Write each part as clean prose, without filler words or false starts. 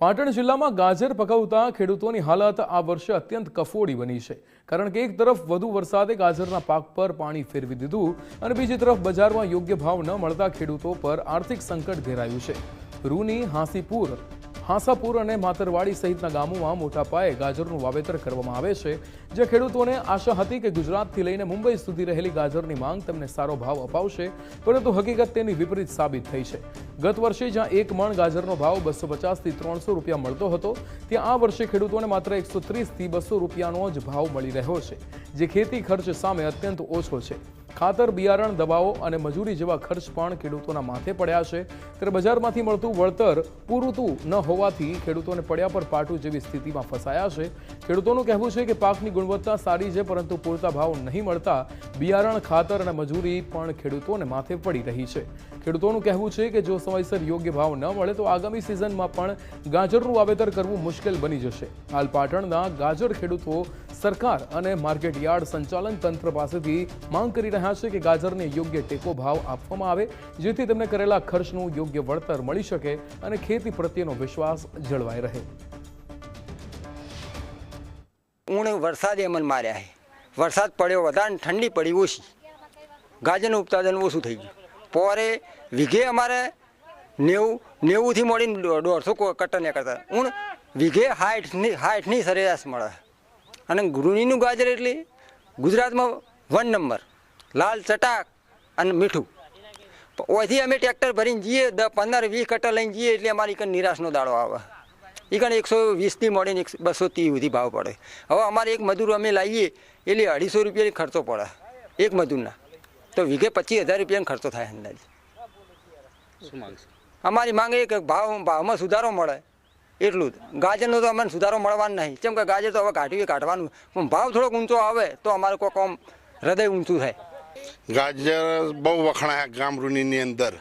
પાટણ જિલ્લામાં ગાજર પકવતા ખેડૂતોની હાલત આ વર્ષે અત્યંત કફોડી બની છે, કારણ કે એક તરફ વધુ વરસાદે ગાજરના પાક પર પાણી ફેરવી દીધું અને બીજી તરફ બજારમાં યોગ્ય ભાવ ન મળતા ખેડૂતો પર આર્થિક સંકટ ઘેરાયું છે। રૂની, હાંસાપુર અને માતરવાડી સહિતના ગામોમાં મોટા પાયે ગાજરનું વાવેતર કરવામાં આવે છે, જે ખેડૂતોને આશા હતી કે ગુજરાતથી લઈને મુંબઈ સુધી રહેલી ગાજરની માંગ તેમને સારો ભાવ અપાવશે, પરંતુ હકીકત તેની વિપરીત સાબિત થઈ છે। ગત વર્ષે જ્યાં એક મણ ગાજરનો ભાવ 250 થી 300 રૂપિયા મળતો હતો, ત્યાં આ વર્ષે ખેડૂતોને માત્ર 130 થી 200 રૂપિયાનો જ ભાવ મળી રહ્યો છે, જે ખેતી ખર્ચ સામે અત્યંત ઓછો છે। ખાતર, બિયારણ, દવાઓ અને મજૂરી જેવા ખર્ચ પણ ખેડૂતોના માથે પડ્યા છે, ત્યારે બજારમાંથી મળતું વળતર પૂરતું ન હોવાથી ખેડૂતોને પડ્યા પર પાટું જેવી સ્થિતિમાં ફસાયા છે। ખેડૂતોનું કહેવું છે કે પાકની ગુણવત્તા સારી છે, પરંતુ પૂરતા ભાવ નહીં મળતા બિયારણ, ખાતર અને મજૂરી પણ ખેડૂતોને માથે પડી રહી છે। ખેડૂતોનું કહેવું છે કે જો સમયસર યોગ્ય ભાવ ન મળે તો આગામી સિઝનમાં પણ ગાજરનું વાવેતર કરવું મુશ્કેલ બની જશે। હાલ પાટણના ગાજર ખેડૂતો સરકાર અને માર્કેટ યાર્ડ સંચાલન તંત્ર પાસેથી માંગ કરી રહ્યા છે કે ગાજરને યોગ્ય ટેકો ભાવ આપવામાં આવે, જેથી તેમને કરેલા ખર્ચનું યોગ્ય વળતર મળી શકે અને ખેતી પ્રત્યેનો વિશ્વાસ જળવાઈ રહે। વરસાદે અમન માર્યા છે, વરસાદ પડ્યો વધારે, ઠંડી પડી ઓછી, ગાજરનું ઉત્પાદન ઓછું થઈ ગયું। પોરે વીઘે અમારે 90 થી મળીને 150 કટ્ટર ને કરતા વીઘે 60ની સરેરાશ મળે। અને ગૃહિણીનું ગાજર એટલે ગુજરાતમાં 1 નંબર, લાલ ચટાક અને મીઠું। ઓયથી અમે ટ્રેક્ટર ભરીને જઈએ, 15-20 કટ્ટર લઈને જઈએ એટલે અમારી એક નિરાશનો દાડો આવે। એ કણ 120થી મળીને 230 સુધી ભાવ પડે। હવે અમારે એક મજૂર અમે લાવીએ એટલે 250 રૂપિયાની ખર્ચો પડે એક મજૂરના, તો વીઘે 25,000 રૂપિયાનો ખર્ચો થાય અંદાજે। અમારી માંગ એ કે ભાવમાં સુધારો મળે, એટલું જ। ગાજરનો તો અમને સુધારો મળવાનો નહીં, કેમ કે ગાજર તો હવે કાઢવાનું, પણ ભાવ થોડોક ઊંચો આવે તો અમારે કોઈ કામ હૃદય ઊંચું થાય। ગાજર બહુ વખણાય ગામ રૂનીની અંદર,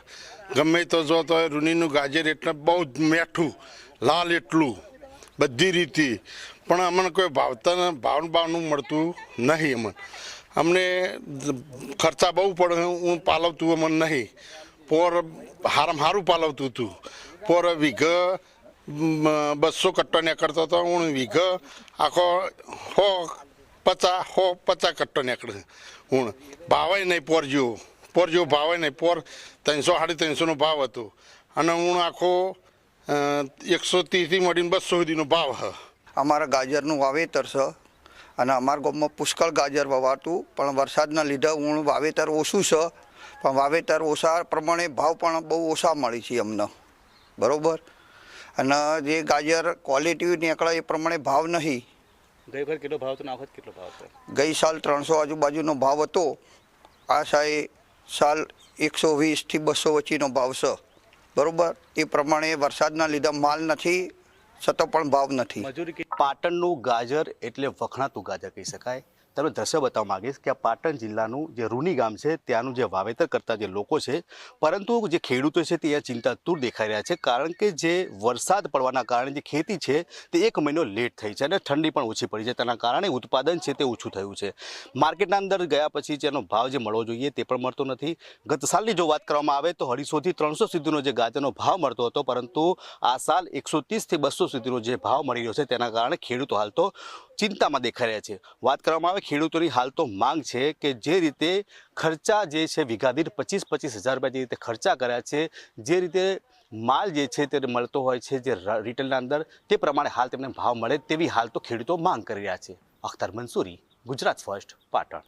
ગમે તો જો તો રૂનીનું ગાજર એટલે બહુ જ મીઠું, લાલ એટલું બધી રીતે, પણ અમને કોઈ ભાવનું મળતું નહીં। અમને ખર્ચા બહુ પડે, હું પાલવતું અમને નહીં, પોર સારું પાલવતું હતું। પોર વીઘા 200 કટ્ટો નીકળતો હતો, હું વીઘા આખો 50 કટ્ટો નીકળે। હું ભાવે નહીં પોર જેવો ભાવે નહીં, પોર 300-350નો ભાવ હતો, અને હું આખો 130 થી મળીને 200 સુધીનો ભાવ હ। અમારા ગાજરનું વાવેતર છે અને અમારા ગામમાં પુષ્કળ ગાજર વવાતું, પણ વરસાદના લીધે વાવેતર ઓછું છે, પણ વાવેતર ઓછા પ્રમાણે ભાવ પણ બહુ ઓછા મળી છે અમને, બરાબર। અને જે ગાજર ક્વોલિટી નીકળે એ પ્રમાણે ભાવ નહીં। ગઈ વખત કેટલો ભાવ હતો ને આ વખત કેટલો ભાવ હતો? ગઈ સાલ 300 આજુબાજુનો ભાવ હતો, આ સાલ 120 થી 200 વચ્ચેનો ભાવ છે, બરાબર। એ પ્રમાણે વરસાદના લીધે માલ નથી, છતાં પણ ભાવ નથી। પાટણનું ગાજર એટલે વખણાતું ગાજર કહી શકાય। તમને દ્રશ્ય બતાવવા માંગીશ કે આ પાટણ જિલ્લાનું જે રૂની ગામ છે ત્યાંનું જે વાવેતર કરતા જે લોકો છે, પરંતુ જે ખેડૂતો છે તે ચિંતાતુર દેખાઈ રહ્યા છે, કારણ કે જે વરસાદ પડવાના કારણે જે ખેતી છે તે 1 મહિનો લેટ થઈ છે અને ઠંડી પણ ઓછી પડી છે, તેના કારણે ઉત્પાદન છે તે ઓછું થયું છે। માર્કેટના અંદર ગયા પછી જેનો ભાવ જે મળવો જોઈએ તે પણ મળતો નથી। ગત સાલની જો વાત કરવામાં આવે તો 250 થી 300 સુધીનો જે ગાજરનો ભાવ મળતો હતો, પરંતુ આ સાલ 130 થી 200 સુધીનો જે ભાવ મળી રહ્યો છે, તેના કારણે ખેડૂતો હાલ તો ચિંતામાં દેખાઈ રહ્યા છે। વાત કરવામાં આવે ખેડૂતોની હાલ તો માંગ છે કે જે રીતે ખર્ચા જે છે વીઘા દીઠ 25-25 હજાર રૂપિયા જે રીતે ખર્ચા કર્યા છે, જે રીતે માલ જે છે તે મળતો હોય છે જે રિટેલના અંદર, તે પ્રમાણે હાલ તેમને ભાવ મળે તેવી હાલ તો ખેડૂતો માંગ કરી રહ્યા છે। અખ્તર મંસૂરી, ગુજરાત ફર્સ્ટ, પાટણ।